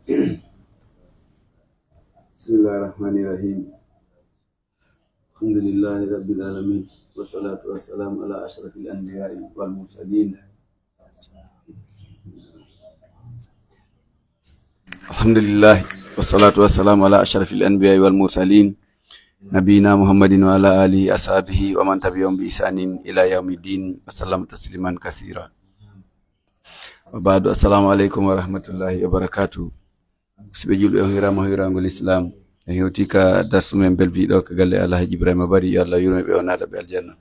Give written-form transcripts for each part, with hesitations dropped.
بسم الله الرحمن الرحيم. الحمد لله رب العالمين، والصلاة والسلام على أشرف الأنبياء والمرسلين. الحمد لله والصلاة والسلام على أشرف الأنبياء والمرسلين نبينا محمد وعلى آله أصحابه ومن تبعهم بإحسان إلى يوم الدين وسلم تسليما كثيرا. وبعد، السلام عليكم ورحمة الله وبركاته. سبجول أهيرا مهيرا الإسلام يهوتيكا درس من بالفيديو كقال الله إبراهيم باري الله يرمي بأناد بالجنة.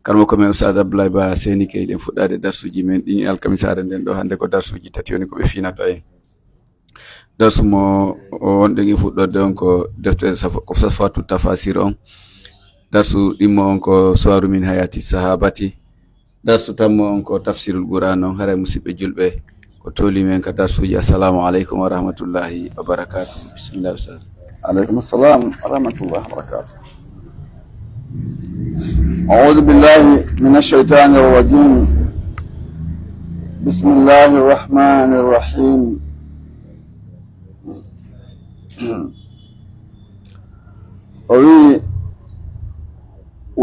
كرمو كم أستاذ أبلاي با سيني كيدين فدار درس جيمين إني الكمسارن دين دو هندكو درس جي تاتيوني كو بفينا تاي. درس مو وندغي فدار دونكو دفتر صفات التفاسير درس إمو أنكو سوار من حياة الصحابة. درس تامو أنكو تفسير القرآن هراي مصيبة جلبه وتولي من كدرسوجي. السلام عليكم ورحمة الله وبركاته. بسم الله أستاذ. عليكم السلام ورحمة الله وبركاته. أعوذ بالله من الشيطان الرجيم. بسم الله الرحمن الرحيم.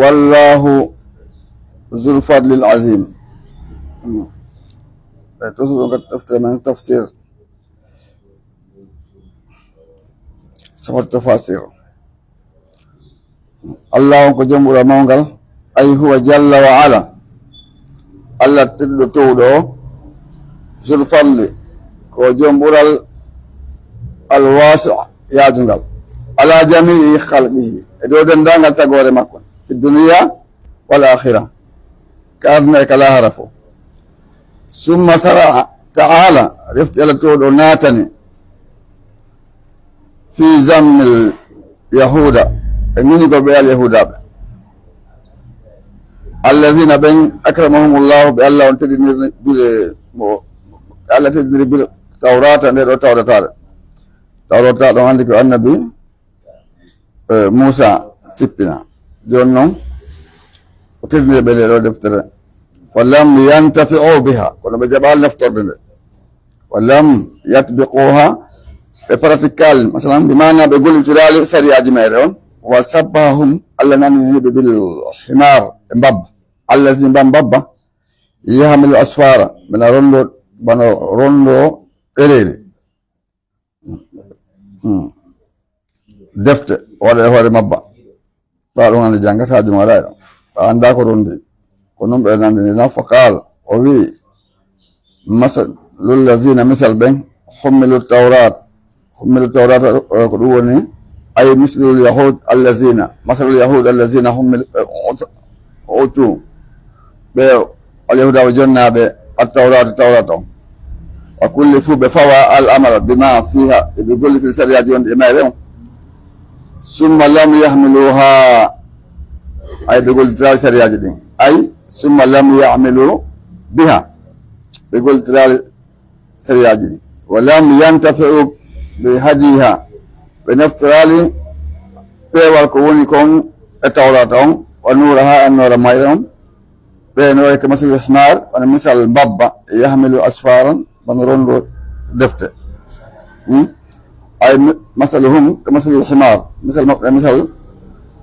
والله ذو الفضل العظيم. تصدق من التفسير سفر التفاسير. الله كجم رمانغال أي هو جل وعلا الله تدل تودو ذو الفضل كجم الواسع يا جنغال على جميع خلقه دو دندان تغور مكن في الدنيا والآخرة كأبنى كلا هرفو. ثم سرع تعالى رفت إلى تود ناتني في زم اليهود من يقبل اليهود الذين بين أكرمهم الله بالله وتدني بالتوراة التوراة عندك النبي موسى تبنا جونهم وتدني بالله دفتر ولم ينتفعوا بها كنا بجبال نفتر ولم يطبقوها ببراتيكال مثلا بمعنى بيقول ترالي سريع جماعهم وسبهم الله ننهي بالحمار مبب الذي مبب يحمل أسفار من روندو إليلي دفت ولا هو مبب قالوا أنا جانغ ساجم ولا عندك روندي كنوم بأننا فقال وفي مثل للذين مثل بين حملوا التوراة قلوني أي مثل اليهود الذين مثل اليهود الذين حملوا أوتوا اليهود وجنا بالتوراة وكلفوا بفوى الأمر بما فيها بكل في سرية جون إمارهم ثم لم يحملوها أي بقول ترى سرية جدين أي ثم لم يعملوا بها بقول ترى سريع جدي ولم ينتفعوا بهديها بنفترالي بيوال كوني كون التوراتهم ونورها النور مايرهم بينوري كمثل الحمار ونمثل البابا يحمل أسفارا ونرون دفتر أي مثلهم كمثل الحمار مثل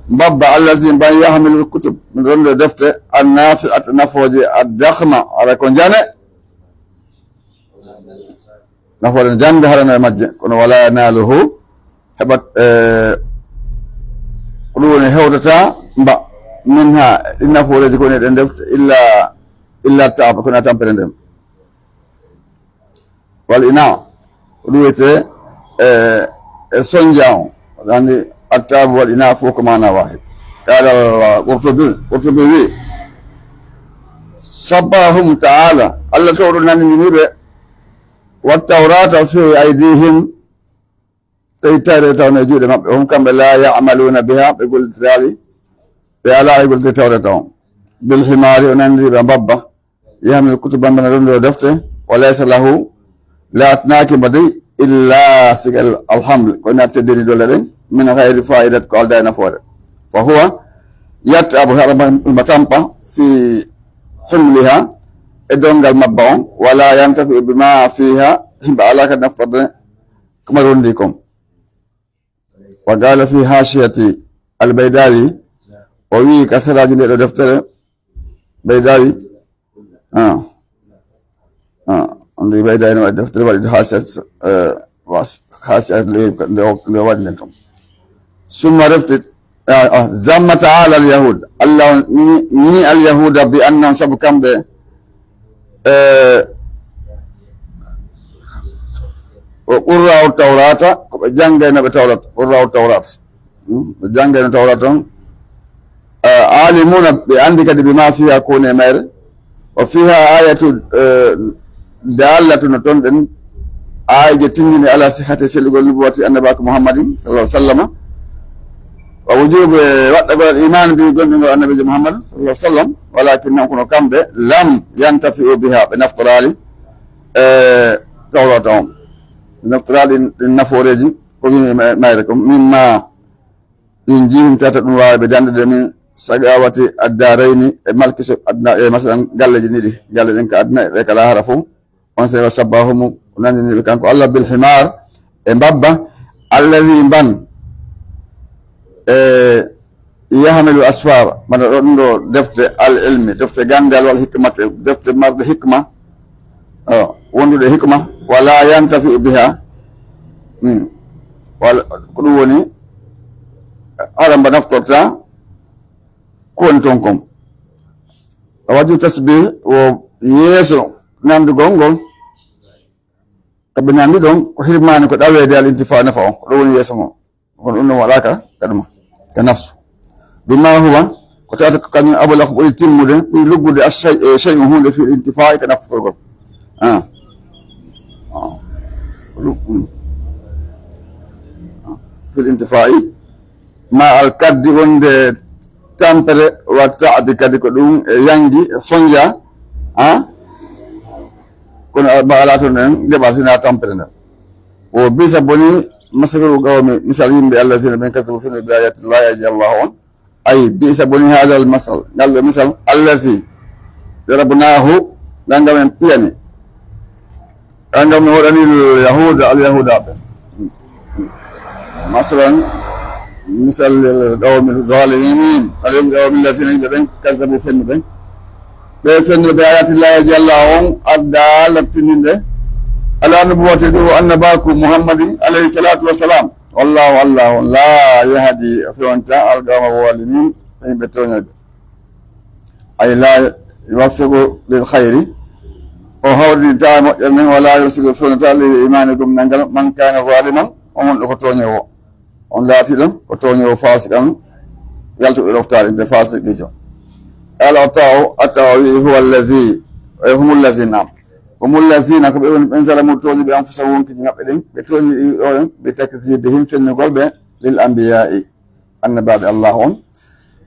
بابا الذين بان يحمل الكتب من رمل دفتر النافعة نفوذ الضخمة على كونجانة نفوذ الجنب هرنا مجد كن ولا يناله حبت قلون هوتتا با منها النفوذ تكون دفتر إلا تعب كنا تنبرندم والإناء قلوة سنجاو يعني التعب والإناء فوق معنى واحد. قال القرطبي صباهم تعالى الله تورنا نمير والتوراة في أيديهم تيتارة ونجود هم كم لا يعملون بها بيقول ترالي بألا يقول توراتهم بالحمار وننري ببابا يعمل كتبا من رمل ودفته وليس له لا أتناك بدي إلا سجل الحمل كنا تدري دولارين من غير فائدة قال داينا فور فهو يتعب هرب المتامبا في حملها الدونغ المبعون ولا ينتفع بما فيها بألاك نفترض كما رنديكم. وقال في حاشية البيداوي وي كسراج دفتر بيداوي عندي بيداوي دفتر ولا حاشية حاشية لوالدكم. ثم رفت زم تعالى اليهود الله ني اليهود بأنهم سبكم ب وقرأوا التوراة جانجنا بالتوراة قرأوا التوراة جانجنا التوراة عالمون بعندك بما فيها كون مير وفيها آية دالة نتون آية تنجني على صحة سلقوا النبوة النبي محمد صلى الله عليه وسلم ووجوب وقت الإيمان بقول النبي محمد صلى الله عليه وسلم ولكنهم كانوا كم لم ينتفعوا بها بنفترال توراتهم بنفترال النفورج كل ما يركم مما ينجيهم تاتنوا بدند من سقاوة الدارين ملك مثلا قال جنيدي قال إنك أدنى لك لا عرفوا وانسى وسبهم ونني بكانكم الله بالحمار إمبابا الذي بن يحمل أسفار من عنده دفت العلم دفت جندل والحكمة دفت مرد حكمة وعنده الحكمة ولا ينتفع بها والقروني أرم بنفترتا كونتونكم وجو تسبيح ويسو ناندو غونغول كبناندي دون وحرمان كو داوي ديال الانتفاع نفعه قروني يسو كون انه وراك كدما كنفسه بما هو كتاتك كان ابو الاخبار يتم ده يلغد الشيء شيء هو في الانتفاع كنفسه في الانتفاع مع الكد وند تامبر وتعب كدي كدوم يانجي سونجا كون بالاتون دباسنا تامبرنا وبيس بني مثل قوم مثالين بالذين من كتبوا في بآيات الله يجزي الله عنهم أي بئس بني هذا المثل قال المثل الذي ضربناه لأنه من بياني لأنه من هوراني اليهود مثلا مثل القوم الظالمين القوم الذين كذبوا في النبي بآيات الله يجزي الله عنهم الدالة من على نبوته النباكم محمد عليه الصلاة والسلام والله لا يهدي فيونتا القوم الظالمين أي لا يوفق للخير وهو الرجال ولا يرسل فيونتا لإيمانكم من كان ظالما ومن لكتونيه on laatiɗon ko toñowo fasiqan yaltu ɓe ɗoftade nde fasiqijo ala attawa wi huwa allazi humu allazina humu allazina ko ɓe woni ɓen zalamu toñi ɓe anfusahum wonkiji maɓɓe ɗin ɓe toñi ɗoen ɓe takzibihim fennugol ɓe lil ambiyai annabaɓe allah on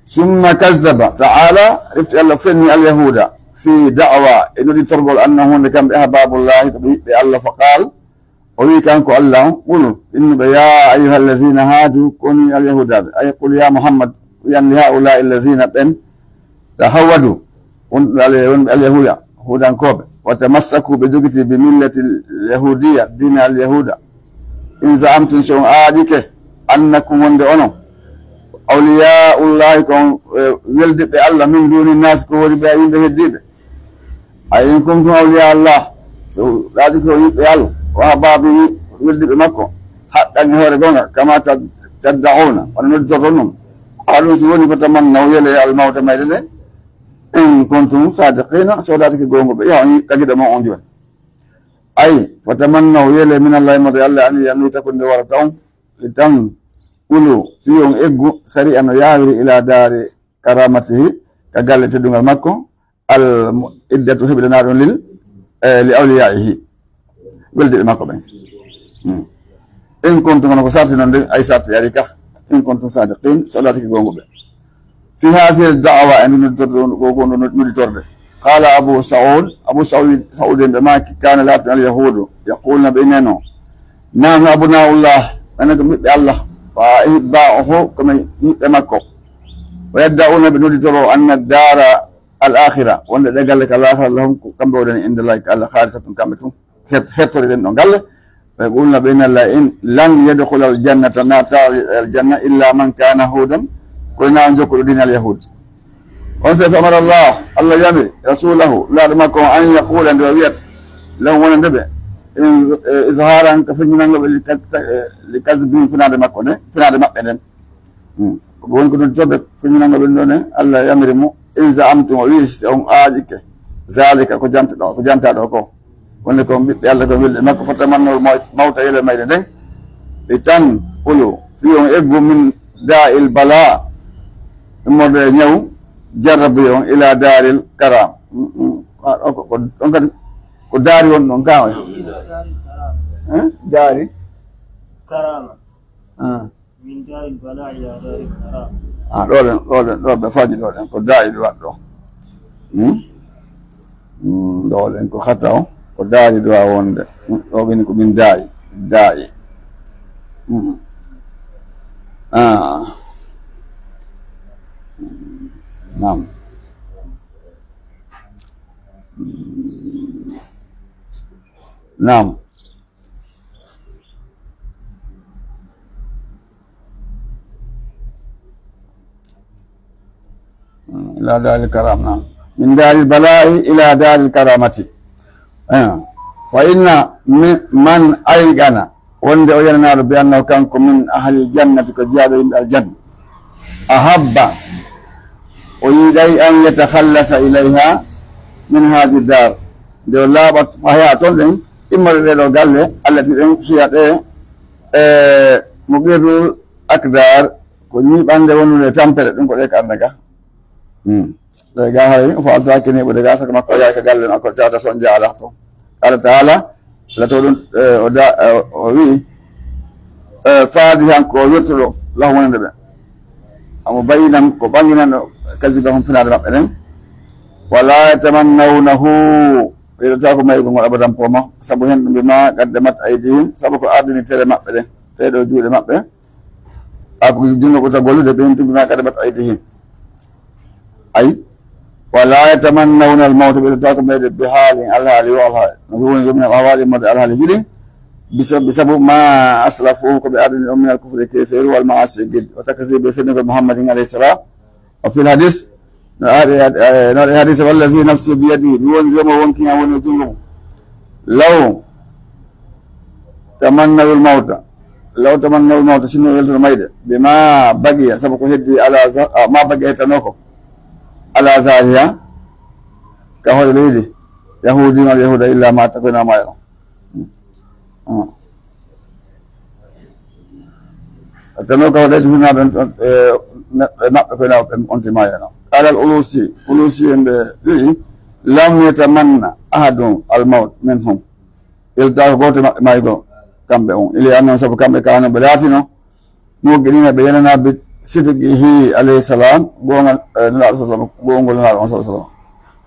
summa kazzaba taala ifti allah fenni alyahuda fi da'wa e nodi torgol anna hunde kamɓe ahbabullahi ko ɓe yiɓɓe allah fa qal وي كانكو الله قولوا إن يا أيها الذين هادوا كونوا اليهود أي قل يا محمد وأن هؤلاء الذين بن تهودوا اليهود هودا كوب وتمسكوا بدقتي بملة اليهودية دين اليهود إن زعمتم شيئا آدك أنكم وندعونوا أولياء الله كون ولد الله من دون الناس كوري بأيين بهديد أي إن كنتم أولياء الله ذلك هو الله وأحبابه ولد بمكة حتى يهور جونا كما تدعون ونجرنهم قالوا سوني فتمنوا يلي الموت ما يلي إن كنتم صادقين سوداتك جونغ يعني كجد ما عندهم أي فتمنوا يلي من الله مضي الله أن تكون دورتهم لتم قولوا فيهم إجو سريعا يهوي إلى دار كرامته كقال تدعون مكة الإدة هبل نار لأوليائه ولد المقبين إن كنتم أنا قصرت نندي أي سات ياريكا إن كنتم صادقين صلاتك قوموا به في هذه الدعوة أن ندرون قال أبو سعود بما كان لا اليهود يقولون بيننا نحن أبناء الله أنكم الله فإحباؤه كما يمكوا ويدعون بندروا أن الدار الآخرة وأن قال لك الله لهم كم بودن عند الله قال خالصة كامتهم hettori den ɗo galle فيقولون بإن الله إن لن يدخل الجنة ناتا الجنة إلا من كان هودا قلنا أن يدخل دين اليهود وسيف أمر الله يمر رسوله لا رمكم أن يقول أن دويت لو من ندبه إظهارا كفننا لكذبين فينا رمكم فينا رمكم وقول كنت تبك فينا رمكم الله يمر إن زعمتم ويس أم آجك ذلك كجانت دوكو ونكم يلا كم ما كفتمنا الموت إلى ما يدين لتن قلوا فيهم إبو من داء البلاء مر نيو جرب يوم إلى دار الكرام كداري ونون كاوي داري كرامة من دار البلاء إلى دار الكرامة رولن بفاجي رولن كداري دواتو رولن كخطاو كداري دوا وند رولن كمن داي نعم نعم إلى دار الكرام نعم من دار البلاء إلى دار الكرامة فإن من أيقن وند أجرنا بأنه كانكم من أهل الجنة كجاب الجنة أحب ويريد أن يتخلص إليها من هذه الدار دو لابد وهي تولن إما لو قال التي هي مغير الأقدار كل بند ونو تامبل نكو لك أنك هاي فالتا كني بدغا سكما قيا كقال لنا كو تاتا سونجا على قال تعالى لا تولن وي فاديان كو يرسل له من دبا أما بينهم كبانينا كذبهم في الأرض ولا يتمنونه إذا تاكم ما يكون أبدا بوما سبهم بما قدمت أيديهم سبكوا أرضي ترى ما بده ترى جود ما بده أبو يجون كتقولوا ده بينتم بما قدمت أيديهم أي ولا يتمنون الموت إذا تاكم ما يد بحال الله عليه والله نقول من الأوائل مد الله عليه بسبب ما أسلفوه بأرض من الكفر كثير والمعاصي جد وتكذيب في نبي محمد عليه السلام وفي الحديث الحديث والذي نفسي بيده دون زم وانكنا ونجوم لو تمنوا الموت شنو يلتر ميد بما بقي سبق هدي على ما بقي تنوكم على زاريا كهول ليدي يهودي واليهود إلا ما تكون ما يرون تنوكم وليد هنا ما تكون أنت ما يرون قال الألوسي عند لم يتمنى أحد الموت منهم إلتاك بوت ما يقول كم بيون إلي أنه سبب كم بكانوا بلاتنا موجودين بيننا بصدقه عليه السلام قوم الله صلى الله عليه وسلم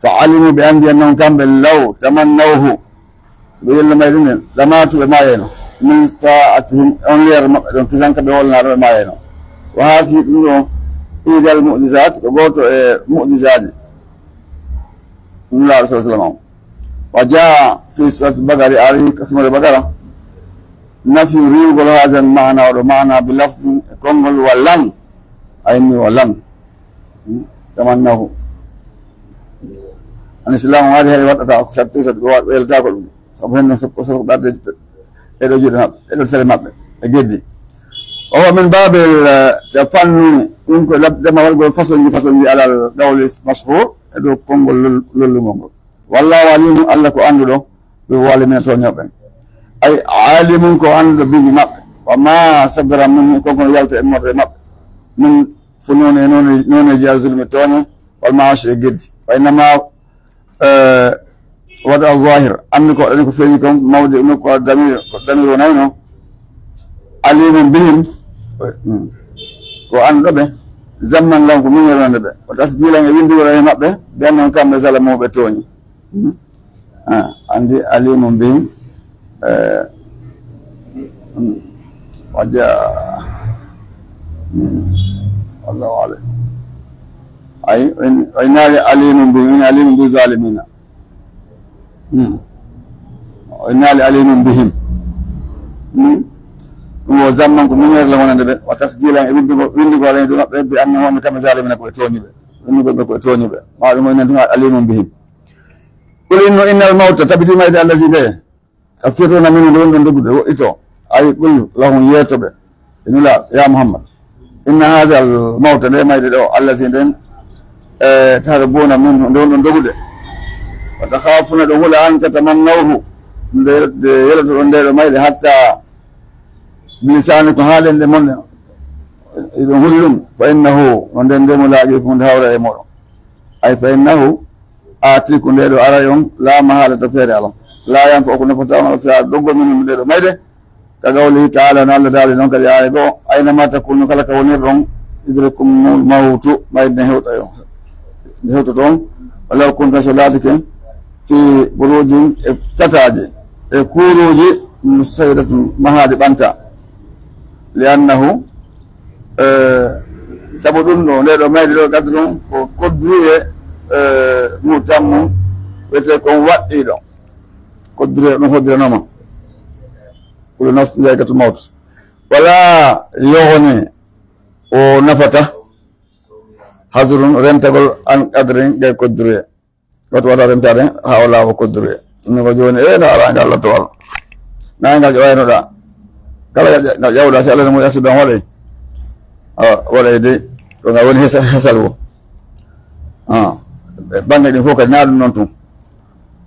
فعلموا بأنهم كم لو تمنوه سبيل لما يدين لما تبما ينو من ساعتهم أنير كذا كبيولنا ما ينو وهذه إنه إذا المعجزات وقلت معجزات من الله صلى الله عليه وسلم وجاء في سورة البقرة عليه قسم البقرة نفي ريغل هذا المعنى والمعنى بلفظ كونغل ولن أيني ولن تمناه الإسلام هذه الوقت سبتيسة ويلتاكل سبحان سبق بعد الرجل السلام جدي وهو من باب التفنن يمكن لما يقول فصل على القول المشهور يقول كونغول لولو والله عليم الله كو اندو بوالمين تونيوبن اي عالم كو اندو بي ماب وما صدر من كونغول يالت امر ماب من فنون نون جازل متوني والمعاش جد وانما وضع الظاهر انكم فيكم موضع انكم ضمير ونينو عليم بهم وأن ربه زمن لهم من ربه وتسجيلا يبين ولا يمبه بأنهم كانوا ظلموا بتوني عندي عليم بهم وجاء الله أعلم أي وإن عليم بهم إن عليم بالظالمين وإن عليم بهم bo zamman ko munere la wonande be wa tasdilan e windigo ala do mabbe bi annahum kama zalimina ko tonibe windigo be ko tonibe ma dum nan dum alimum bihim qul innal mawta tabiti mayda allazi be kafiruna min don dogude ito ay qul lahum yatobe inula ya muhammad inna hadha al mawta de mayde do allazi den tarbuna min don dogude wa takhafuna do wala an tatamannawhu de yelato don de mayde hatta bilisanikum haalende mon iɗum huli ɗum fa innahu no nden ndemo laaƴi ko nde hawra e moɗon ay fa innahu aati ko nde ɗo ara on la mahalata feere alam la yan fo ko nafotama fiya doggol min nde ɗo mayde ka gawlihi taala no allah daali noon kadi aya goo aynama takunu kala ka wonir ɗon idrikum mawtu mayde ne hewta on nde hewta toon walaw kunta so laatike fi burujin e tataje e kuuruji musaydatun mahadi ɓanta liannahu sabu ɗum ɗo nde ɗo mayde ɗo gaddu ɗum ko kodduye mutammu wiyete kon waɗɗiɗo kodduye ɗum hoddiranoma kulu nafsi zaikatul maut wala yohoni o nafata hasrun rentagol an qadrin gay kodduye woto waɗa rentade ha o laawa kodduye ɗum ko joni no aranga allah to wal nanga waynoɗa kala nga ƴawɗa si allah ne mo accident waɗay waɗay de ɗo nga woni hesal wo bange ɗin fof kadi na ɗum noon tun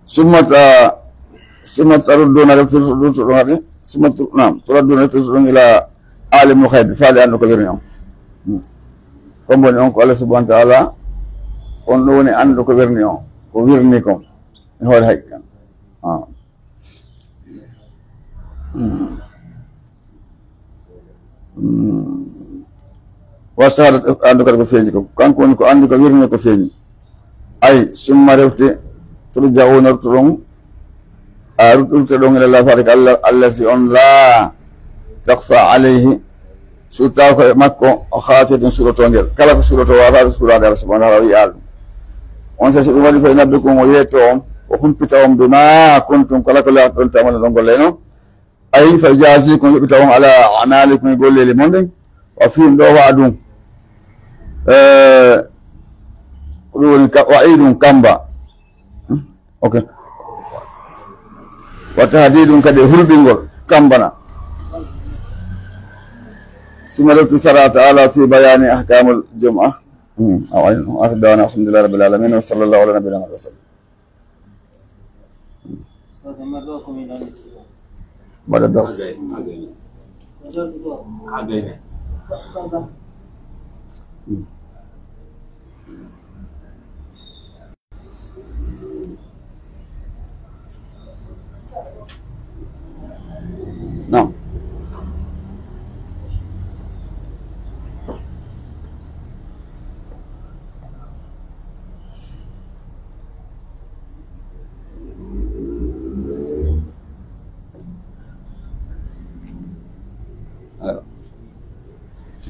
summat tarudduna reftirɗo ɗon haɗe summat nam turadduna reftirɗo ɗon ila alimul haybi faali andu ko wirni on comme woni on ko allah subahana taala on ɗo woni andu ko wirni on ko wirni kon e hoore haqqan wa sahadat andu kadi ko feeñi ko kanko woni ko andi ko wirni ko feeñi ay summa rewte turja'una rutto ɗon a rutto ɗon ila llah faade ko allah si on la takfa alayhi so taw ko makko o haafiyatin suɗotongel kala ko suɗoto wawata suɗade allah subahana taala wi alɗum on sasi ɗum waɗi fa nabbikum o yeeto on o humpita on bima kuntum kala ko laata ɗon tamana ɗon golleno ay fa jasikum yoɓita on ala amalikum e golleli mon ɗen wa fiim ɗo wa ɗum ko ɗum woni wa'iɗum kamba ok wa tahdiɗum kadi e hulɓingol kambana suma lefti sara taala fi bayani ahkamul jum'a akhir dawana alhamdulillah rabbil alamin wa sallallahu ala nabiyina wa sallam بعد الدرس نعم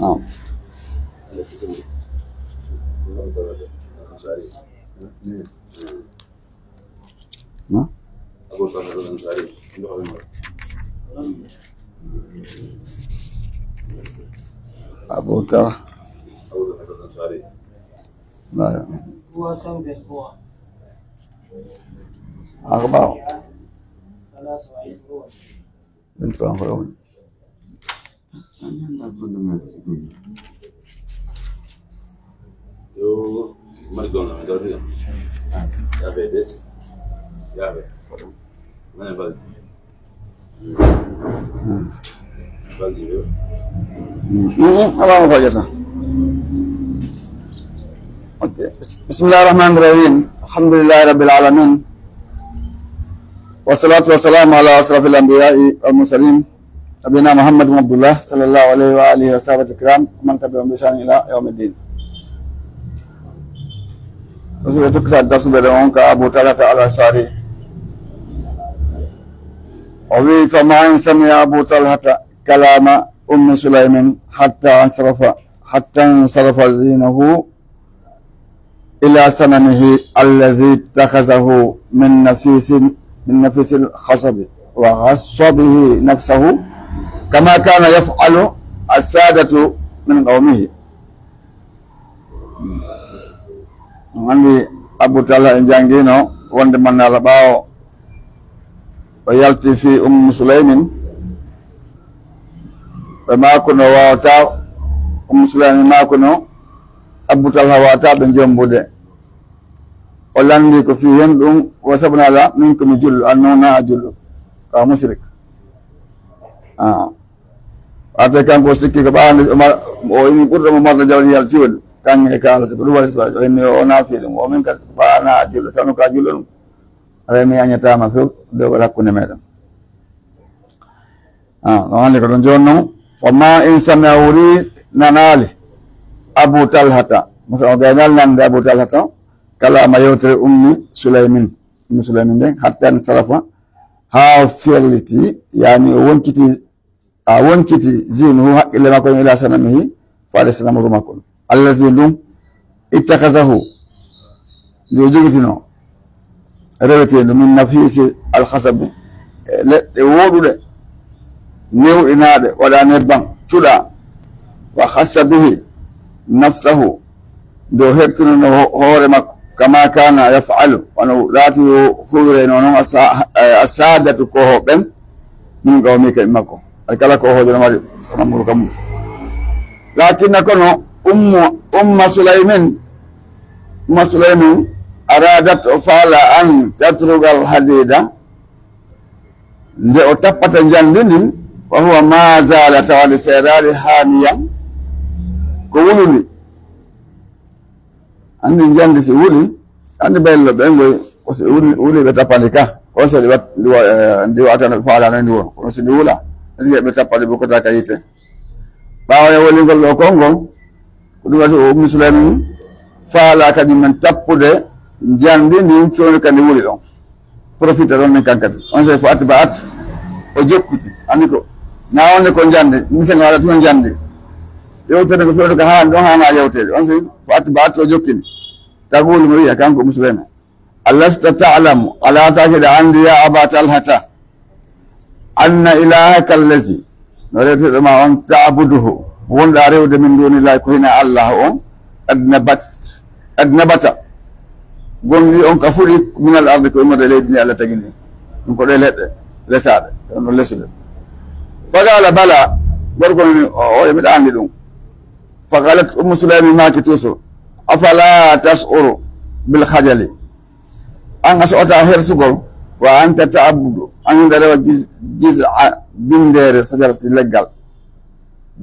نعم أبو ترى لا هو سوف هو أخبار 23 بنت أخبار Yo McDonald's ada dia. Ya beda. Ya beda. Mana balik? Balik yo. اللهم فاجأنا. بسم الله الرحمن الرحيم. الحمد لله رب العالمين. والصلاة والسلام على أشرف الأنبياء والمرسلين نبينا محمد بن عبد الله صلى الله عليه وآله وصحبه الكرام ومن تبعهم بإحسان إلى يوم الدين. وسوف تكسر الدرس بدون كأبو طلحة الأنصاري. وفي فما إن سمع أبو طلحة كلام أم سليم حتى انصرف زينه إلى سنمه الذي اتخذه من نفيس الخصب وغص به نفسه كما كان يفعل السادة من قومه. عندي أبو طلحة إنجانجينو وند من الباو ويلتي في سليم وما كنا واتا سليم ما كنا أبو طلحة واتا بن جنبودة ولندي كفيهم وسبنا لا منكم جل أننا جل كمشرك. Atakan ko sikki ko baande o imi burdo mo marda jawni yal tiwol kan e kala so do wala so en o na fi dum o min ka baana julo tanu ka julo re mi anyata ma fe do ko rakune medam wani ko don jonno fa ma in samawri nanali Abu Talhata musa o ganal nan Abu Talhata kala ma yawtre Sulaimin de hatta sarafa ha fi'liti yani wonkiti wonkiti zinu haqqille makko ila sanamihi fa sanamu rumakon allazi dum ittakazahu de jogitino rewete dum min nafisi alkhasab le wodude new inade wala nebban tuda wa khasabihi nafsahu do hebtuno hoore makko kama kana yaf'alu wano lati hurre non asadatu ko hoben min gawmi kay makko alkala ko hojo mari sanamu kam lakin kono Sulaimin aradat fala an tatrugal hadida nde o tappata jandini wa huwa ma zala tawali serari haniyan ko wuluni andi jandi si wuli andi bello bengo o si wuli be tapani ka o se ndi watana fala nan won o si wula asige be tapani bu ko ta kayite bawo ya woli gol kongo ko dum waso Sulaimin fala kadi man tappude jandi ni fione kandi wuli don profite don men kankati on se fo atbaat o jokkiti aniko na wonde ko jande mise ngala tun jande yewtere ko fione ko haan don haana yewtere on se fo atbaat o jokkini tagul mo wiya kanko Sulaimin alasta ta'lamu ala ta'kida andi ya Aba Talhata anna ilahaka allazi norete ma on ta'buduhu wonda rewde min doni la ko hina Allah on adnabata gondi on ka furi min al ardi ko imade leydi ni Allah tagini ko de ledde lesade on lesude fagala bala gorko o mi andi dum fagalat Sulaimin ma ki tusur afala tas'uru bil khajali an asota hersugol wa anta ta'budu an dara jiz'a bindere sajarati legal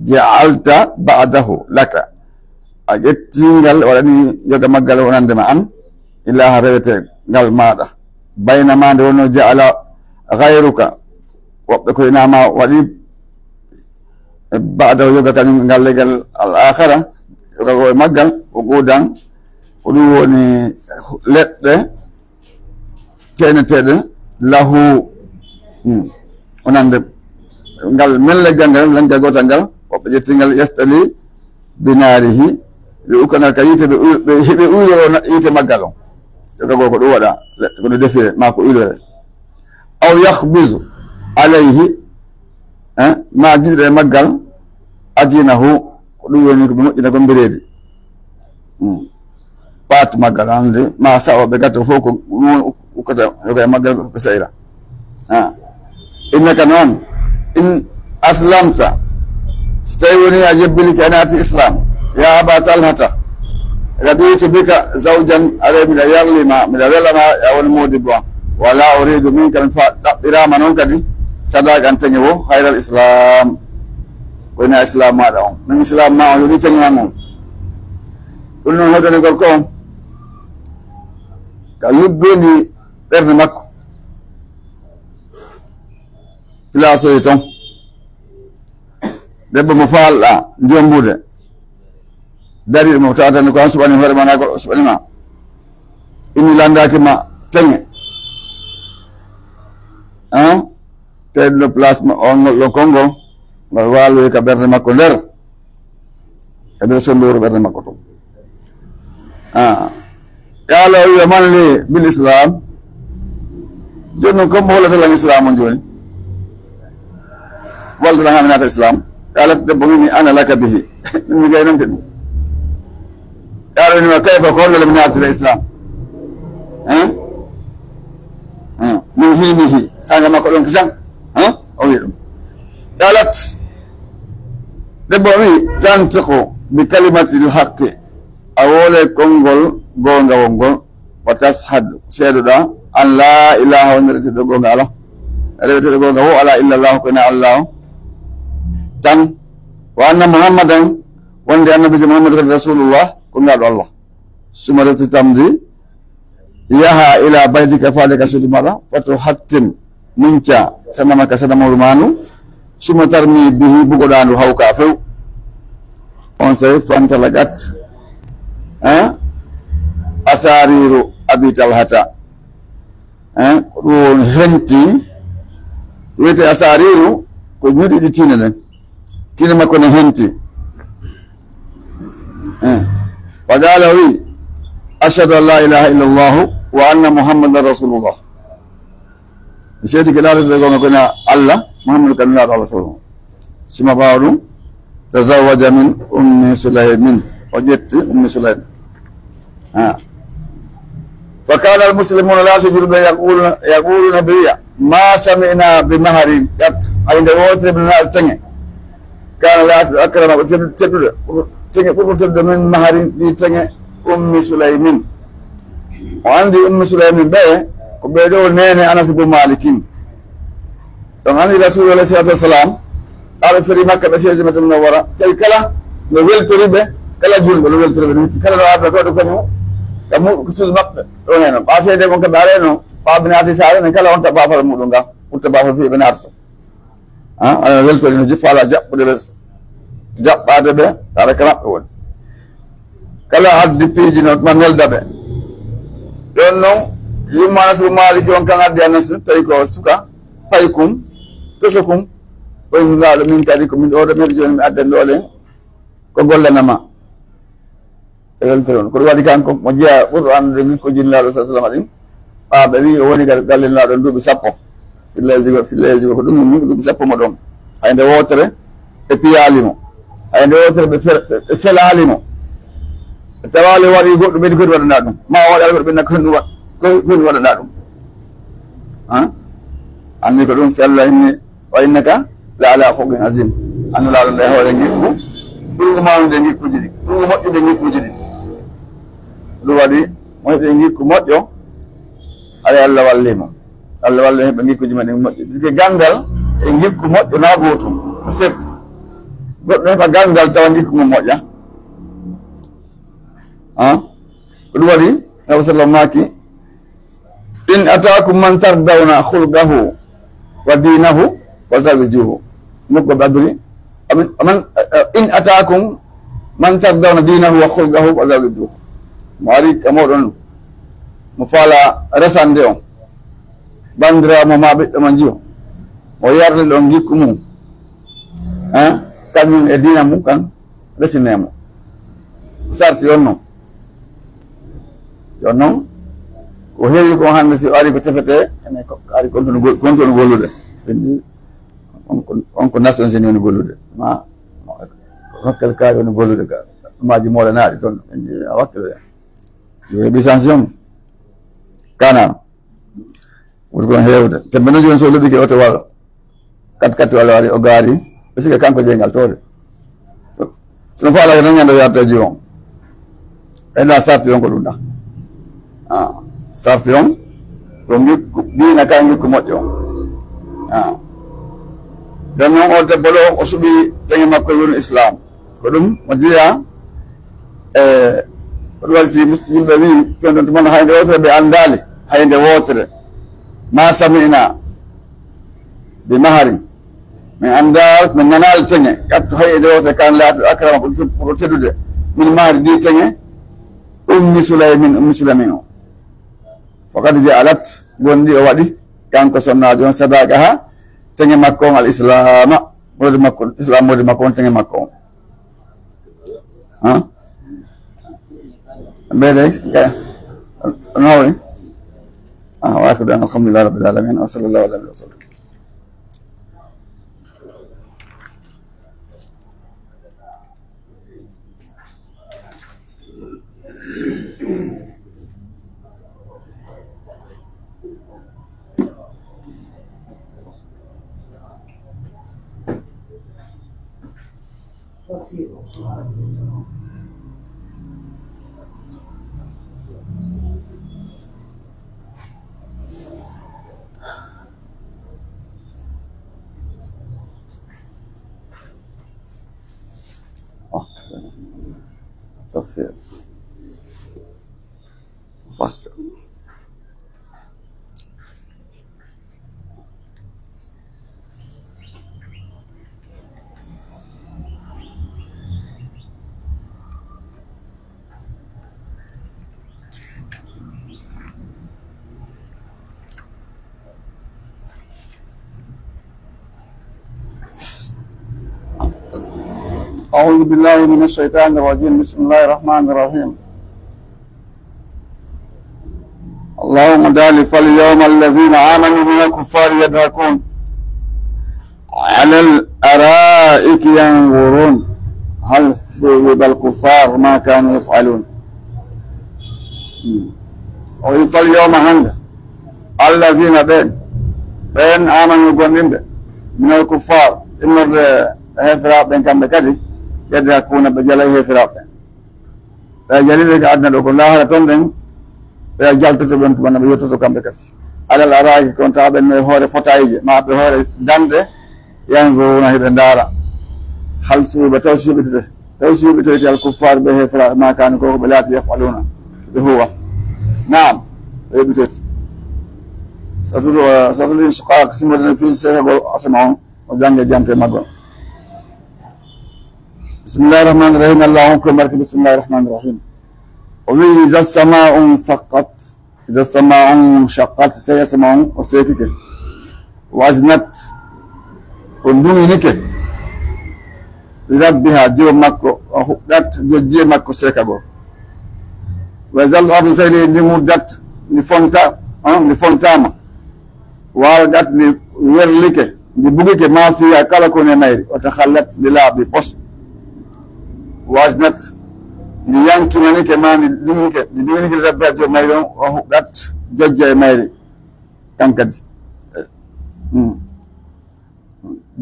ja'alta ba'dahu laka ajettingal wadani yoga maggal wonande ma an ilaha rewete ngal maada bayna ma nde wono ja'ala ghayruka wobbe ko inama wadi ba'dahu yoga kan ngal legal al akhirah yoga go maggal o godan o dum woni ledde tenetede lahu onande ngal melle gangal langa gota ngal wobbe jettingal yastali binarihi be ukana kayite be hibe ulo yite maggal on yoga go ko do wada ko do defire mako ulore aw yakhbizu alayhi ma gidre maggal ajinahu ko dum woni ko mojjina ko mbiredi pat maggal ande ma sawo be gato foko ukata yoga maggal ko sayra innaka non in aslamta stayuni ajibili kanati islam ya Aba Talhata raditu bika zawjan arabi la yarlima min walama ya wal mudibwa wala uridu minka irama non kadi sadakan tanyo khairal islam ko ina islam ma daw min islam ma yoni tanyango kunno hodane gorko ka yubbeni berne makko classe ton debbo mo faalɗa jombude dari mo tawatani ko an suɓani hoore ma na goɗɗo suɓanima inni landaki ma teŋe tedno place on ngol konngol ngol walwi ka ɓerde makko nder e nder sonduru ɓerde makko to yaalo wiya man li bil islam joni noon comme mo hollatalan islam on joni والله من الإسلام قالت دبوني أنا لك به من غير نمتن قالوا إنه كيف كون من الإسلام من هينه سأنا ما كلهم كسان أويرم قالت دبوني تنطق بكلمة الحق أول كونغول غونغا وونغول وتشهد سيدنا أن لا إله إلا الله تدعون الله تدعون هو لا إلا الله كنا الله تن وأن محمدا وأن النبي محمد رسول الله كنا الله ثم تتمضي يها إلى بيتك فالك سلمنا وتحتم منك سنمك سنم رمانو ثم ترمي به بقدان هو كافو ونسيف فانت لقت أسارير أبي طلحة كون هنتي ويت أسارير كون يدي تينا تينا ما كون هنتي وقال لي أشهد أن لا إله إلا الله وأن محمد رسول الله سيدي كلا رزقنا كنا الله محمد كنا الله صلى الله عليه وسلم ثم بعد تزوج من أم سليم وجدت أم سليم فكان المسلمون لا تجرب يقولون بيا ما سمعنا بمهر قط عند وقت ابن التنين كان لا أكرم تبدو من مهر دي تنين أم سليم وعندي أم سليم بيه وبيدو نيني أنس بن مالك donc عندي رسول الله صلى الله عليه وسلم قال في مكة بسيجة المنورة كي كلا نويل تريبه كلا جول نويل تريبه كلا لو عبد الله كانوا kamu kusul mak rohena pase de ko bare no pa binati sare ne kala on ta ba fa mudun ga utta ba fa fi binar so ala welto ni jifala jabbu de bes jabbade be dara kala won kala addi piji no manel dabe don no yimma su maliki on kan addi anas tay ko suka paykum tosokum ko ngalo min kadi ko min do de mer joni mi adde dole ko gollanama ko wadi kanko mo jeya ɓurɗo andude ko jinnaɗo sa sallam aɗin ɓaɓe wi o woni gallinnaɗo duuɓi sappo filleji ko ɗum ni duuɓi sappo mo ɗon hayde wotere ɓe piyalimo hayde wotere ɓe felalimo tawali waɗi goɗɗo ɓeydi kodi waɗana ɗum ma waɗa goɗɗo ɓenna koni waɗana ɗum anni ko ɗum si allah inni wa innaka la ala huqin azim annulaɗo nde hoore gikku ɓurgo mawnude gikkuji ɗi ɓurgo moƴƴude gikkuji ɗi ɗum waɗi moƴƴe gikku moƴƴo aɗa allah wallimo allah walli heɓe gikkuji men moƴƴi puisque gandal e gikku moƴƴo na gotum certes goɗɗo heɓa gandal tawa gikku mum moƴƴa ko ɗum waɗi nabi sallam maki in atakum man tardawna khulqahu wa dinahu wa zawjuhu nokko badri aman in atakum man tardawna dinahu wa khulqahu wa zawjuhu mo ari e moɗon mo faala resande on bandiramo ma ɓiɗɗo ma jiyo o yarde ɗon gikku mum kañum e dina mum kan resinemo sarti on noon yon noon ko heewi ko hande si o ari ko tefete ene ari kontonu gollude on ko Nations Unies woni gollude ma nokkel kaari woni gollude ka maji moɗanaɗi toon a wakkilo yo heeɓi sanction kana woni kon heewde te mbeɗa joni so looɓi ke oto walla kati walla waɗi o gaari ɓe sika kanko jeyngal towde sono faala tan ñande yartaji on ɓeyda sarti on ko ɗum ɗa sarti on ko gikku diina ka gikku moƴƴo on nden noon o debbo ɗo o suɓi teŋe makko e woni islam ko ɗum mo jeeya ko ɗum waɗi si yimɓe wi ken ɗon tumon hayde wotere ɓe anndali hayde wotere ma samina bi mahari min anndal min nanali teŋe gattu hayde wotere kan laatu akrama pour teddude min mahari di teŋe ummi suleymin o fakadi je alat gondi o waɗi kanko sonnajo on sadaka ha teŋe makko on al islama modi makko islam modi makko on teŋe makko on mbede nawni waafidan alhamdulillah rabbil alamin wa sallallahu alaihi wa sallam تفسير تفسير فصل. أعوذ بالله من الشيطان الرجيم. بسم الله الرحمن الرحيم. اللهم دال فاليوم الذين آمنوا من الكفار يضحكون على الأرائك ينظرون هل ثوب الكفار ما كانوا يفعلون. فاليوم هند الذين بين آمنوا قومين من الكفار إن هفرا بين كم بكذي يضحكون بجلاه هفرا جليل قعدنا لو كلها رتون جالت تبون تبون بيوتو كم بكذي على الأرائك كنت أبن هور فتايج ما بهور دند ينظرون هبن دارا هل سوى توشي بتوشي الكفار بهفرا ما كانوا كوبلات يفعلون بهو. نعم بتوشي سأتلو شقاق سمرنا في سيرة أسمعون وجانج جانت مقول. بسم الله الرحمن الرحيم. اللهم كبرك. بسم الله الرحمن الرحيم. وإذا السماء انشقت إذا السماء انشقت سيسمعون وسيكك وأزنت ودونك لربها جو مكو وحقت جو مكو سيكابو. وإذا الأرض سيلي لمدت لفونتاما وارجت ليرلك لبوكك ما فيها كالكون ميري وتخلت بلا ببص وازنت ليانكي منك ما لدونك لربها جو ميري وحقت جوجة ميري كانكد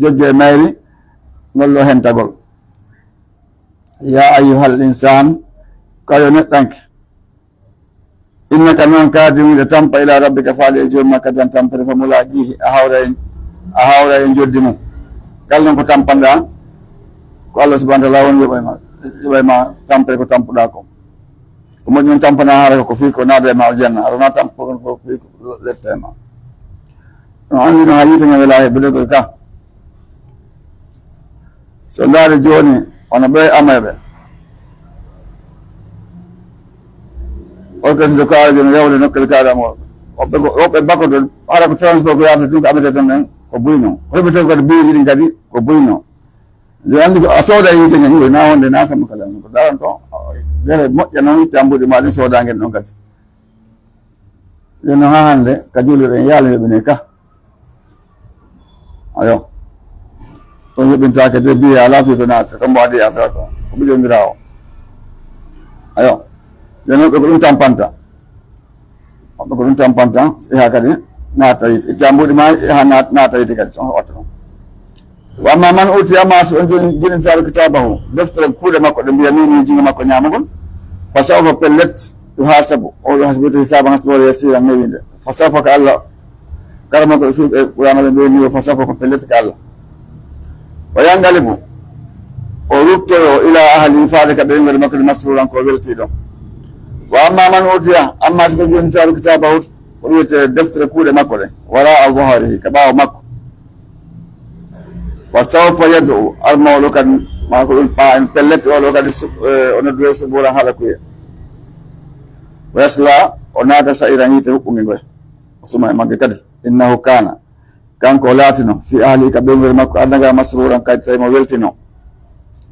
جوجة ميري نقول هنتقول يا أيها الإنسان كايونتك إنك من كادم إذا تنبى إلى ربك فاليجوم ما كدن تنبى فملاقيه أهاورا ينجدمو قال لهم تنبى لا قال سبحانه وتعالى يبقى ما تنبى كتنبى لكم kemudian tanpa nahara ko fiko nade ma aljanna arona tanpa ko fiko letema andi no hayi tanga wala bede ko ka so ndare joni ona be amabe organize ko ajo no yawle nokkel kaada mo obbe bako do ara ko transport ko yata dum amete tan ko buyno ko be tan ko bi yidi ngadi ko buyno yo andi ko asoda yiti ngi na wonde na sam kala ko daran to gere moƴƴa noon tambude ma ɗum sodangen ɗon kadi yono ha hande ka juliren yaala yoɓine ka ayo ɗon yoɓintake de biye ala fi ko natta kambo adi affaire ko ko ɓiƴodira o ayo yono ɓe ko ɗum tampanta ɓe ko ɗum tampanta yaha kadi natta yiti tambude ma yaha natta yiti kadi son watta ɗon wa amma man uti amma so on joni jinitaɓe kitabahu deftere kuuɗe makko ɗe mbiya nini jingo makko ñamagol fa sawfa pellet yuhasabu oɗo hasbuto hisaban hasbore yasira newinde fa sawfa ko allah karama ko fi ɓuranaɓe mbiyani o fa sawfa ko pellet ko allah wa yangalibu o ruttoyo ila ahli faade ka ɓeyngol makko de masruran ko weltiɗon wa amma man utiya amma siko jinitaɓe kitabahu o wiyete deftere kuuɗe makko ɗe wara a zaharihi ka ɓaawo makko wasawfa yad'u almawlo kadi ma ko ɗum ɓa en pellete oɗo kadi ono duwe suburan haala kuye wa yasla o naata sa'iran yiite huɓɓuge ngoye o suma e magge kadi innahu kana kanko o laatino fi ahli ka ɓeyngol makko andaga masruran kadi tawi mo weltino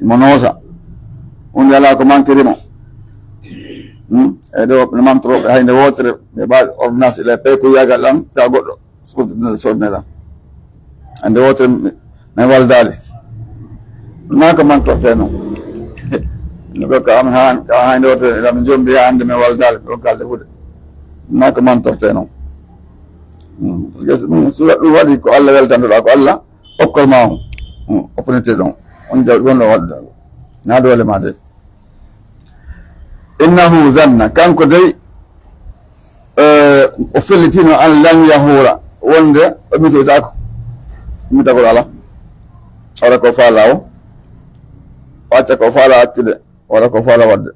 mo noosa hunde ala ko manquerimo e ɗo no mamtoroɓe hayde wotere ɓe ɓaɗi ordonnance ila pay ko yagal ɗan tawa goɗɗo sodne ɗan hande wotere min waldali ma ko mantorte noon no ɓe ko am ka hande wotere elamin joni mbiya hande min waldali ɗon kalde huuɗe ma ko mantorte noon ɗum waɗi ko Allah weltanɗoɗa ko Allah hokkol ma on opportunité ɗon on jaw ɗon ɗo waɗɗa na dole ma dai innahu zanna kanko dai o fellitino an lan yahura wonde o mitoytako mitagol ala wara ko faala o wacca ko faala accude wara ko faala wadde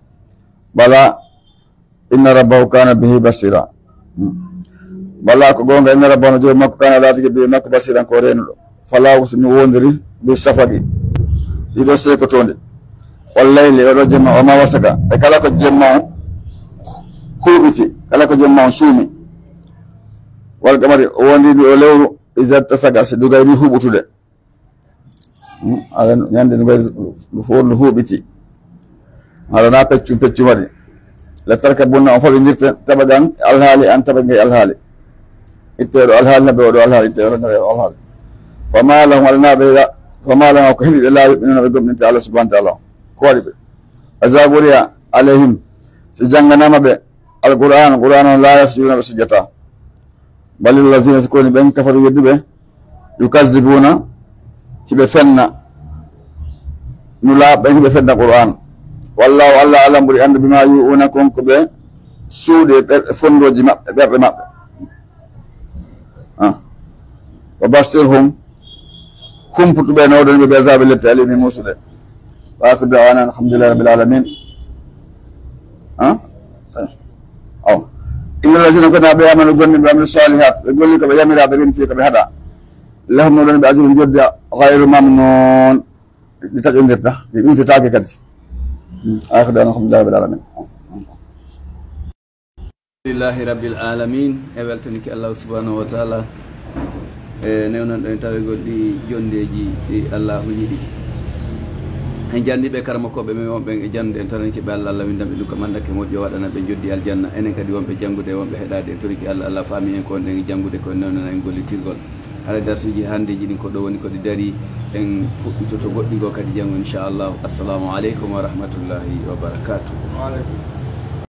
bala inna rabbahu kana bihi basira bala ko gonga inna rabbahu joom makko kana laatike bihi makko basiran ko renuɗo fala usmi wondiri bi safaqi ɗiɗo sekotonde wallayli oɗo jemma o ma wasaka e kala ko jemma o huuɓiti kala ko jemma o suumi wal qamari o wondiri o lewru isatta saga so dugayri huɓutude aɗa ñande dugayri fof no huuɓiti haɗa na peccum waɗi lettarka bunna o faɓidirte taɓa gan alhaali an taɓa ngay alhaali itteɗo alhaali naɓe oɗo alhaali itteɗo naɓe o alhaali fama lahum alanaɓe fama lahum ko heɓiɓe la yuɓinuna ɓe gomɗinte Allah subhanahu wa taala ko waɗi ɓe azaburiya alayhim si jangganama ɓe alquran on la yasjuduna ɓe sujjata balil lazina so koni ɓen kafaru wedduɓe yukazzibuna hiɓe fenna nula ɓen hiɓe fenna qur'an wallahu Allah alam ɓuri andu bima yu'una konko ɓe suuɗe fondoji maɓɓe ɓerɗe maɓɓe wa bassirhum humputuɓe nawɗon ɓe azabe lette alimi musuɗe wa akhiru da'wana alhamdulillahi rabbil alamin aw inna allazina kana ɓe amanu gonni ɓe amilu salihat ɓe golli ko ɓe yamiraɓe rimti ko ɓe haɗa lahum noɗon ɓe ajrum joddi gayru mamnun ɗi taƴodirta ɗi ɓiytetake kadi akhiru da'wana alhamdulillahi rabbil alamin lillahi rabbil alamin e weltaniki Allah subhanahu wa ta'ala newnan ɗon tawegol ɗi jondeji ɗi Allahu yiɗi en jandiɓe karmakoɓe men wonɓe e jande en taraniki ɓe Allah windanɓe ɗum ko mandake moƴƴo waɗana ɓe joddi aljanna enen kadi wonɓe janggude e wonɓe heɗade en toriki Allah faami en kon ɗen e janggude ko newnana en gollitirgol haɗa darsuji handeji ɗin ko ɗo woni koɗi daari en fuɗɗitoto goɗɗi go kadi janggo inchallahu assalamu aleykum wa rahmatullahi wa barakatuh.